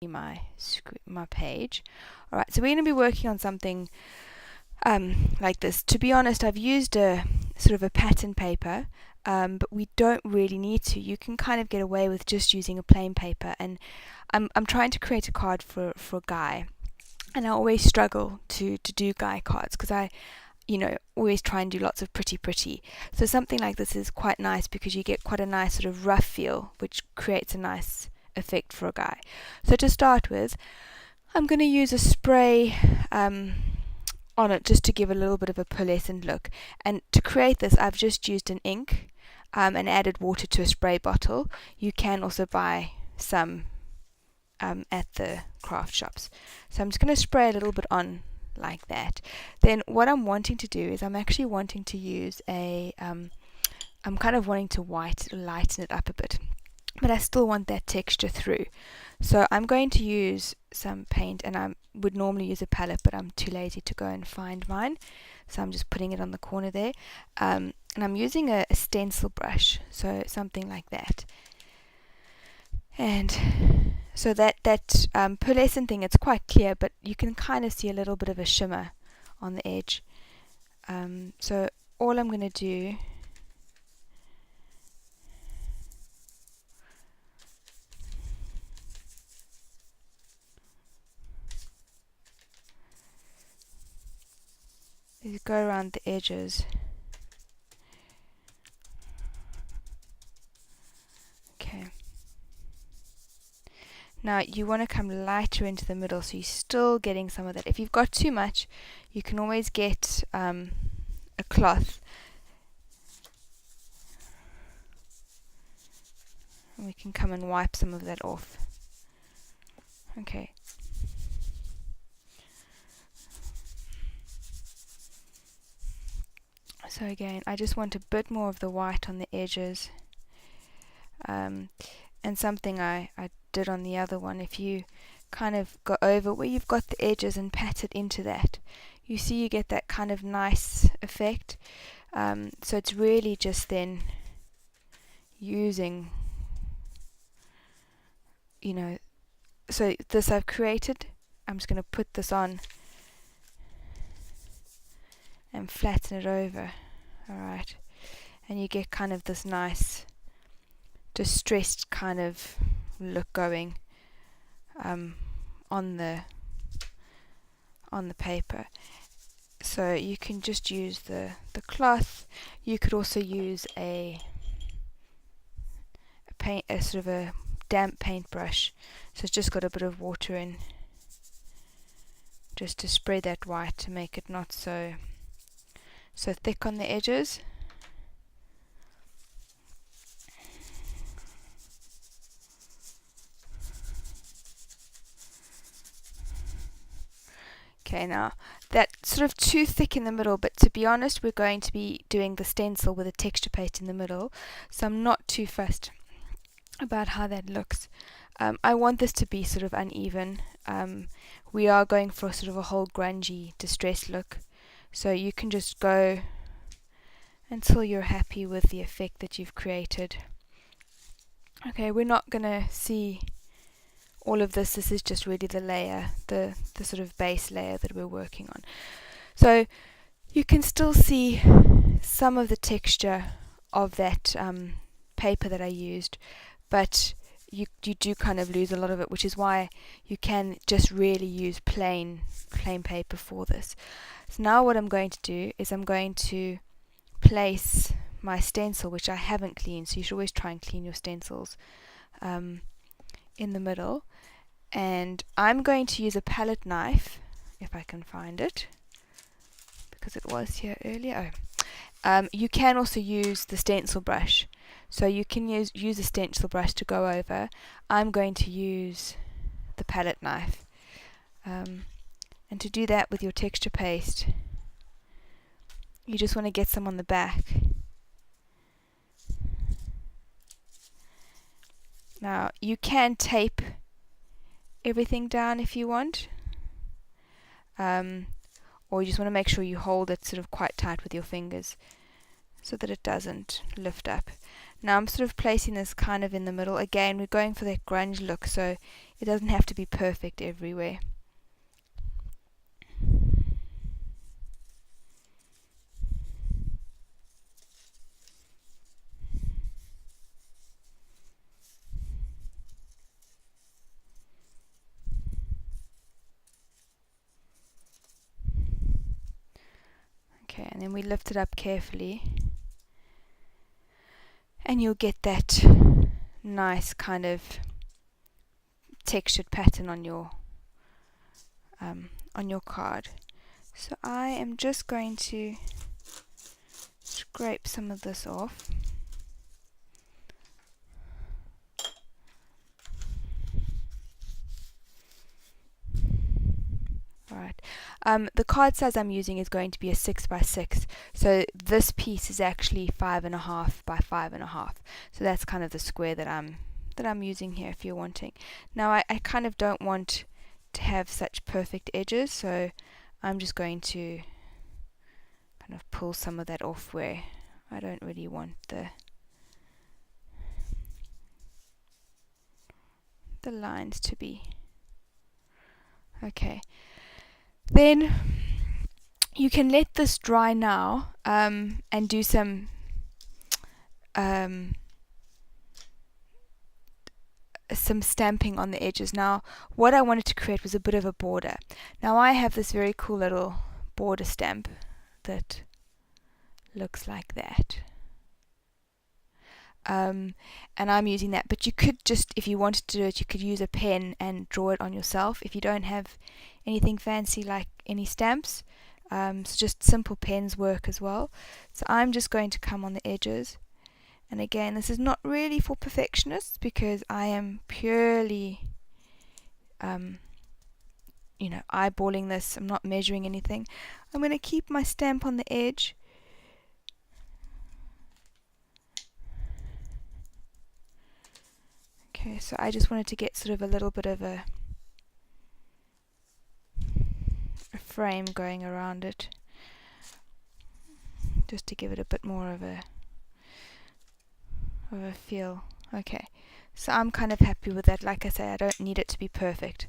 my page. Alright, so we're going to be working on something like this. To be honest, I've used a sort of a pattern paper, but we don't really need to. You can kind of get away with just using a plain paper, and I'm trying to create a card for Guy, and I always struggle to do Guy cards because I always try and do lots of pretty. So something like this is quite nice because you get quite a nice sort of rough feel, which creates a nice effect for a Guy. So to start with, I'm going to use a spray on it just to give a little bit of a pearlescent look. And to create this, I've just used an ink and added water to a spray bottle. You can also buy some at the craft shops. So I'm just going to spray a little bit on like that. Then what I'm wanting to do is I'm actually wanting to use I'm kind of wanting to lighten it up a bit, but I still want that texture through. So I'm going to use some paint, and I would normally use a palette, but I'm too lazy to go and find mine, so I'm just putting it on the corner there, and I'm using a stencil brush, so something like that. And so that pearlescent thing, it's quite clear, but you can kind of see a little bit of a shimmer on the edge. So all I'm going to do is go around the edges. Okay. Now you want to come lighter into the middle, so you're still getting some of that. If you've got too much, you can always get a cloth, and we can come and wipe some of that off. Okay. So again, I just want a bit more of the white on the edges. And something I did on the other one, if you kind of go over where you've got the edges and pat it into that, you see you get that kind of nice effect. So it's really just then using, so this I've created, I'm just going to put this on and flatten it over. Alright, and you get kind of this nice distressed kind of look going on the paper. So you can just use the cloth. You could also use a sort of a damp paintbrush. So it's just got a bit of water in, just to spread that white to make it not so thick on the edges. Okay, now that's sort of too thick in the middle, but to be honest, we're going to be doing the stencil with a texture paste in the middle, so I'm not too fussed about how that looks. I want this to be sort of uneven. We are going for sort of a whole grungy, distressed look, so you can just go until you're happy with the effect that you've created. Okay, we're not going to see all of this. This is just really the layer, the sort of base layer that we're working on. So you can still see some of the texture of that paper that I used, but you do kind of lose a lot of it, which is why you can just really use plain paper for this. So now what I'm going to do is I'm going to place my stencil, which I haven't cleaned, so you should always try and clean your stencils, in the middle, and I'm going to use a palette knife, if I can find it, because it was here earlier. You can also use the stencil brush, so you can use a stencil brush to go over. I'm going to use the palette knife, and to do that with your texture paste, you just want to get some on the back. Now you can tape everything down if you want, or you just want to make sure you hold it sort of quite tight with your fingers. so that it doesn't lift up. Now I'm sort of placing this kind of in the middle. Again, we're going for that grunge look, so it doesn't have to be perfect everywhere. Okay, and then we lift it up carefully, and you'll get that nice kind of textured pattern on your card. So I am just going to scrape some of this off. Alright, the card size I'm using is going to be a 6x6, so this piece is actually 5.5 by 5.5, so that's kind of the square that I'm using here if you're wanting. Now I kind of don't want to have such perfect edges, so I'm just going to kind of pull some of that off where I don't really want the lines to be. Okay, then you can let this dry now, and do some stamping on the edges. Now what I wanted to create was a bit of a border. Now I have this very cool little border stamp that looks like that, and I'm using that, but you could just, if you wanted to do it, you could use a pen and draw it on yourself if you don't have anything fancy like any stamps. So just simple pens work as well. So I'm just going to come on the edges, and again, this is not really for perfectionists because I am purely eyeballing this. I'm not measuring anything. I'm going to keep my stamp on the edge. Okay, so I just wanted to get sort of a little bit of a frame going around it, just to give it a bit more of a feel. Okay, so I'm kind of happy with that. Like I say, I don't need it to be perfect.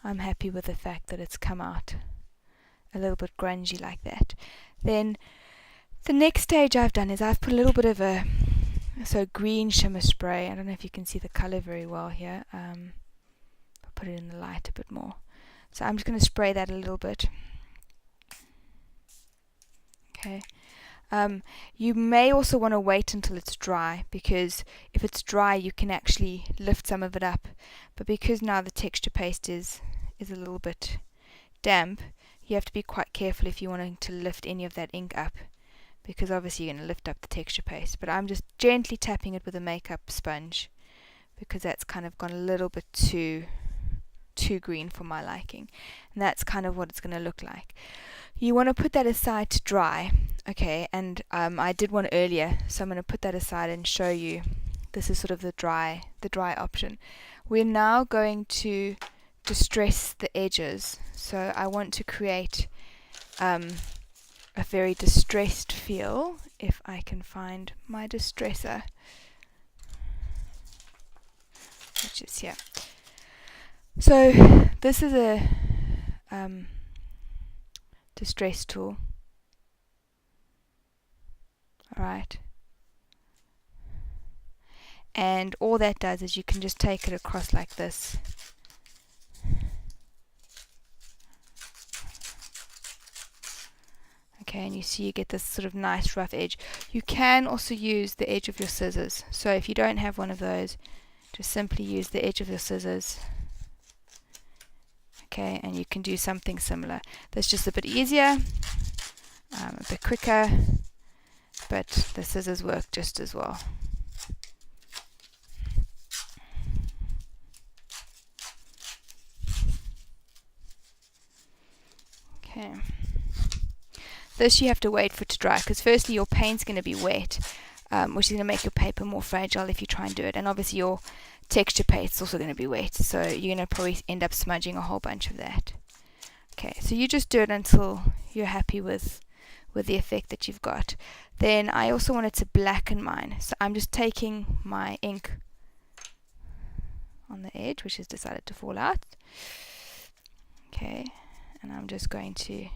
I'm happy with the fact that it's come out a little bit grungy like that. Then the next stage I've done is I've put a little bit of a green shimmer spray. I don't know if you can see the color very well here. I'll put it in the light a bit more. So I'm just going to spray that a little bit. Okay. You may also want to wait until it's dry, because if it's dry you can actually lift some of it up, but because now the texture paste is a little bit damp, you have to be quite careful if you're wanting to lift any of that ink up, because obviously you're going to lift up the texture paste. But I'm just gently tapping it with a makeup sponge, because that's kind of gone a little bit too green for my liking, and that's kind of what it's going to look like. You want to put that aside to dry. Okay, and I did one earlier, so I'm going to put that aside and show you. This is sort of the dry option. We're now going to distress the edges, so I want to create a very distressed feel. If I can find my distresser, which is here. So this is a distress tool. Alright, and all that does is you can just take it across like this. Okay, and you see you get this sort of nice rough edge. You can also use the edge of your scissors, so if you don't have one of those, just simply use the edge of your scissors. Okay, and you can do something similar. That's just a bit easier, a bit quicker, but the scissors work just as well. Okay, this you have to wait for it to dry, because firstly your paint's going to be wet, which is going to make your paper more fragile if you try and do it, and obviously your texture paste is also going to be wet, so you're going to probably end up smudging a whole bunch of that. Okay, so you just do it until you're happy with the effect that you've got. Then I also wanted to blacken mine, so I'm just taking my ink on the edge, which has decided to fall out. Okay, and I'm just going to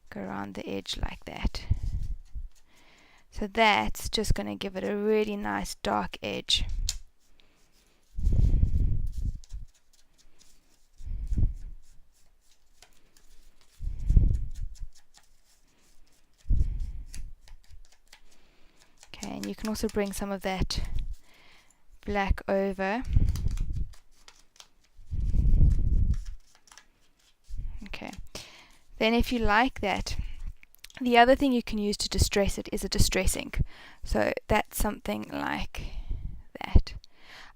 go around the edge like that. So that's just going to give it a really nice dark edge. Okay, and you can also bring some of that black over. Okay, then if you like that, the other thing you can use to distress it is a distress ink. So that's something like that.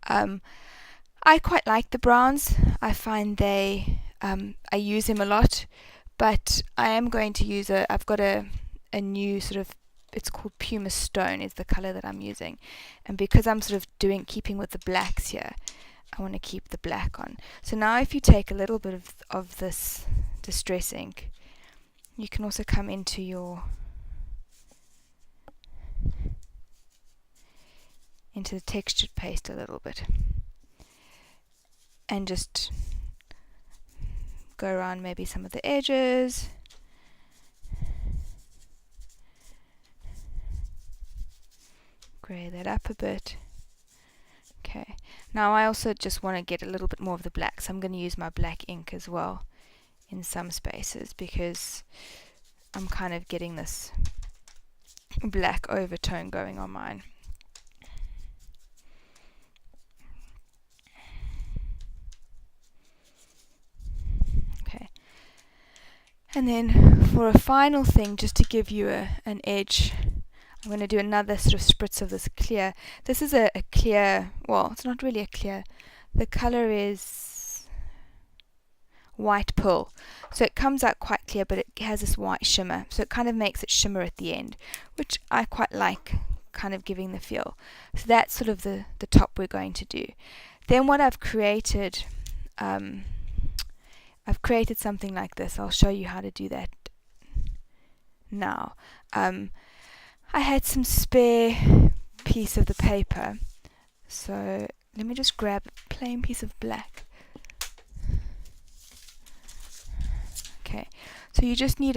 I quite like the browns. I find I use them a lot, but I am going to use I've got a new sort of, it's called Puma Stone is the color that I'm using, and because I'm sort of keeping with the blacks here, I want to keep the black on. So now if you take a little bit of this distress ink, you can also come into the textured paste a little bit and just go around maybe some of the edges. Grey that up a bit. Okay, now I also just want to get a little bit more of the black, so I'm going to use my black ink as well in some spaces, because I'm kind of getting this black overtone going on mine. Okay, and then for a final thing, just to give you an edge, I'm going to do another sort of spritz of this clear. This is a clear, well, it's not really a clear. The color is white pearl. So it comes out quite clear, but it has this white shimmer. So it kind of makes it shimmer at the end, which I quite like, kind of giving the feel. So that's sort of the top we're going to do. Then what I've created something like this. I'll show you how to do that now. I had some spare piece of the paper, so let me just grab a plain piece of black. Okay, so you just need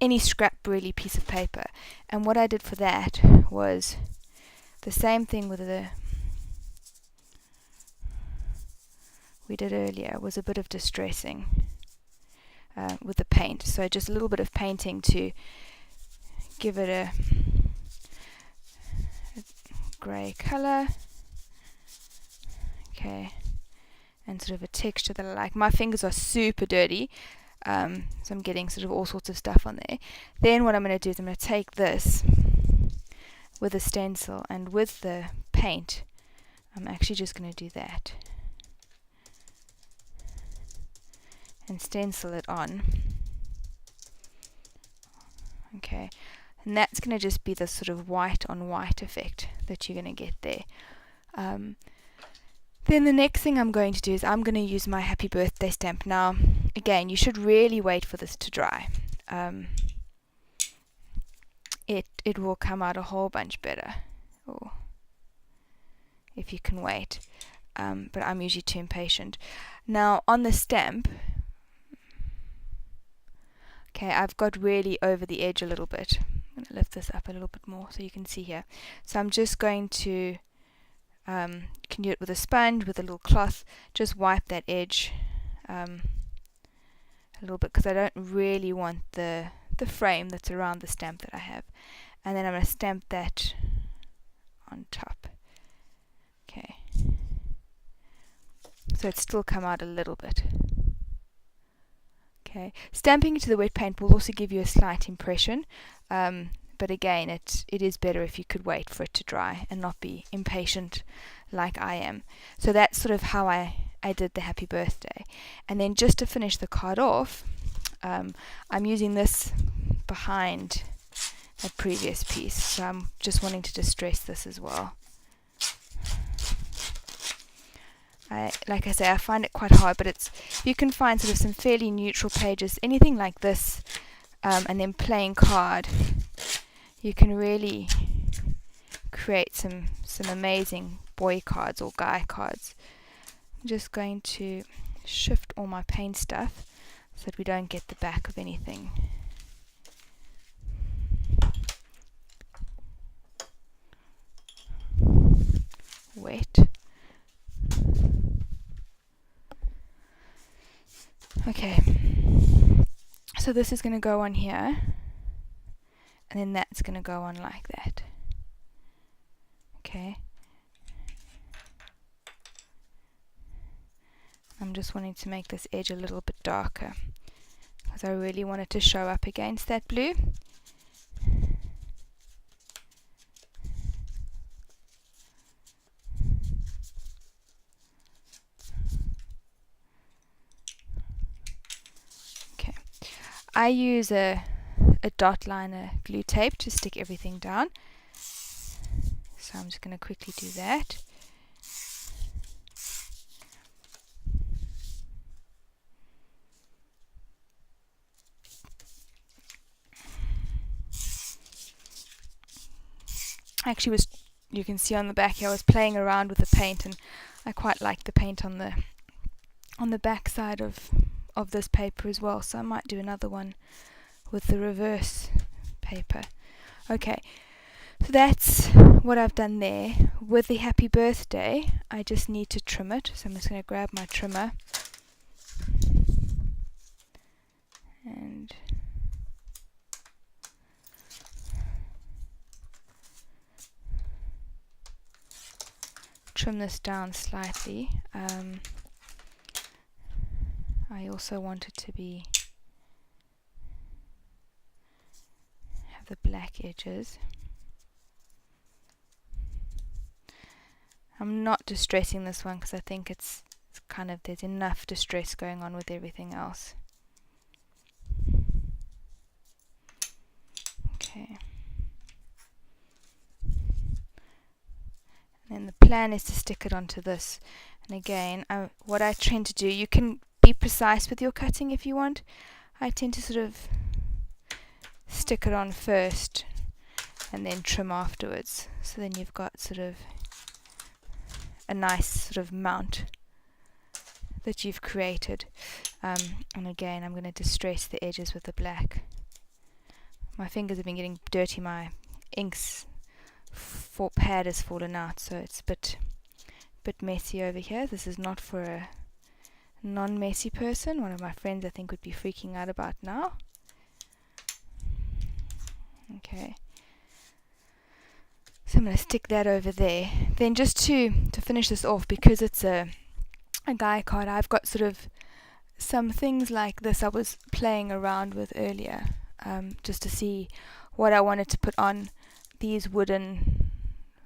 any scrap really piece of paper, and what I did for that was the same thing with we did earlier, was a bit of distressing with the paint. So just a little bit of painting to give it a grey colour. Okay, and sort of a texture that I like. My fingers are super dirty, so I'm getting sort of all sorts of stuff on there. Then what I'm going to do is I'm going to take this with a stencil, and with the paint I'm actually just going to do that and stencil it on. Okay, and that's going to just be the sort of white on white effect that you're going to get there. Then the next thing I'm going to do is I'm going to use my happy birthday stamp. Now again, you should really wait for this to dry. It will come out a whole bunch better, or if you can wait, but I'm usually too impatient. Now on the stamp, okay, I've got really over the edge a little bit. I'm going to lift this up a little bit more so you can see here. So I'm just going to, you can do it with a sponge, with a little cloth, just wipe that edge a little bit, because I don't really want the frame that's around the stamp that I have. And then I'm going to stamp that on top. Okay, so it's still come out a little bit. Okay, stamping into the wet paint will also give you a slight impression, but again, it is better if you could wait for it to dry and not be impatient like I am. So that's sort of how I did the happy birthday. And then just to finish the card off, I'm using this behind a previous piece, so I'm just wanting to distress this as well. Like I say, I find it quite hard, but if you can find sort of some fairly neutral pages, anything like this, and then plain card, you can really create some amazing boy cards or guy cards. I'm just going to shift all my paint stuff so that we don't get the back of anything. Wet. Okay, so this is going to go on here, and then that's going to go on like that. Okay, I'm just wanting to make this edge a little bit darker because I really want it to show up against that blue. Okay, I use a dot liner glue tape to stick everything down, so I'm just going to quickly do that. Actually, you can see on the back here I was playing around with the paint, and I quite like the paint on the back side of this paper as well, so I might do another one with the reverse paper. Okay, so that's what I've done there. With the happy birthday, I just need to trim it, so I'm just going to grab my trimmer and trim this down slightly. I also want it to have the black edges. I'm not distressing this one because I think it's kind of, there's enough distress going on with everything else. Okay. And then the plan is to stick it onto this. And again, what I tend to do, you can be precise with your cutting if you want. I tend to sort of stick it on first and then trim afterwards. So then you've got sort of a nice sort of mount that you've created. And again, I'm going to distress the edges with the black. My fingers have been getting dirty. My inks pad has fallen out, so it's a bit messy over here. This is not for a non-messy person. One of my friends, I think, would be freaking out about now. Okay, so I'm going to stick that over there. Then just to finish this off, because it's a guy card, I've got sort of some things like this I was playing around with earlier, just to see what I wanted to put on these wooden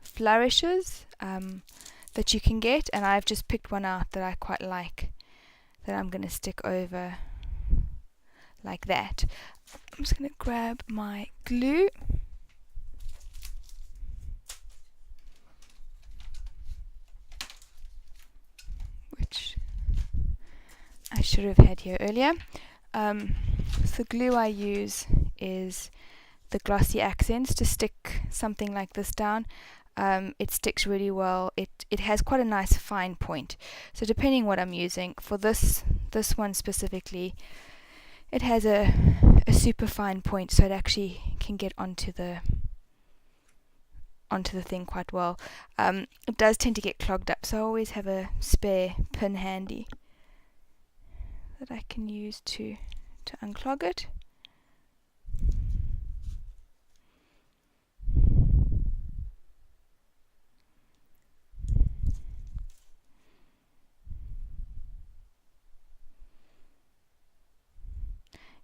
flourishes that you can get, and I've just picked one out that I quite like, that I'm going to stick over like that. I'm just going to grab my glue. Which I should have had here earlier. So the glue I use is the Glossy Accents to stick something like this down. It sticks really well. It has quite a nice fine point. So depending what I'm using, for this one specifically, it has a super fine point, so it actually can get onto the thing quite well. It does tend to get clogged up, so I always have a spare pin handy that I can use to unclog it.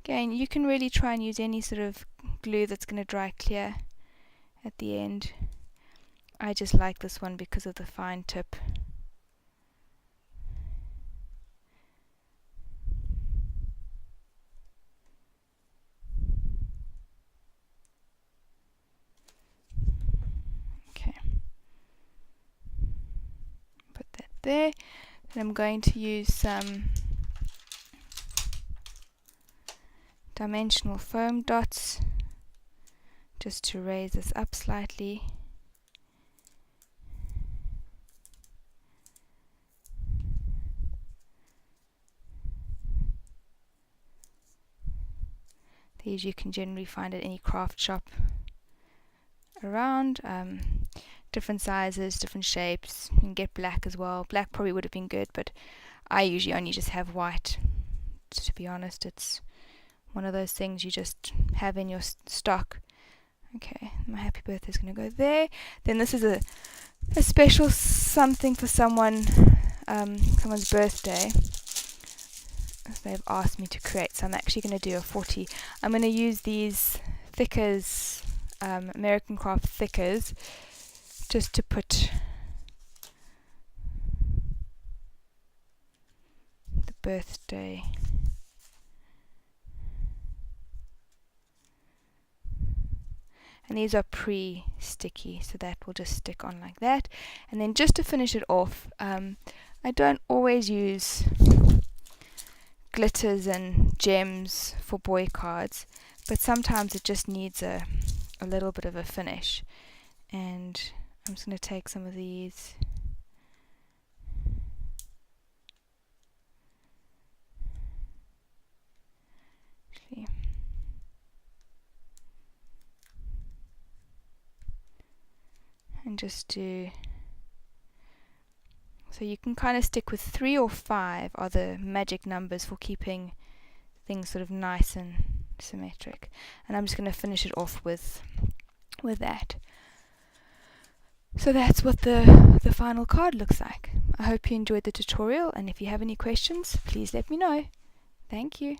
Again, you can really try and use any sort of glue that's going to dry clear at the end. I just like this one because of the fine tip. Okay, put that there. And I'm going to use some dimensional foam dots just to raise this up slightly. These you can generally find at any craft shop around. Different sizes, different shapes. You can get black as well. Black probably would have been good, but I usually only just have white. To be honest, it's one of those things you just have in your stock. Okay, my happy birthday is going to go there. Then this is a special something for someone, someone's birthday. They've asked me to create, so I'm actually going to do a 40. I'm going to use these thickers, American Craft thickers, just to put the birthday. And these are pre-sticky, so that will just stick on like that. And then just to finish it off, I don't always use glitters and gems for boy cards, but sometimes it just needs a little bit of a finish. And I'm just going to take some of these and just do, so you can kind of stick with 3 or 5 are the magic numbers for keeping things sort of nice and symmetric. And I'm just going to finish it off with that. So that's what the final card looks like. I hope you enjoyed the tutorial, and if you have any questions, please let me know. Thank you.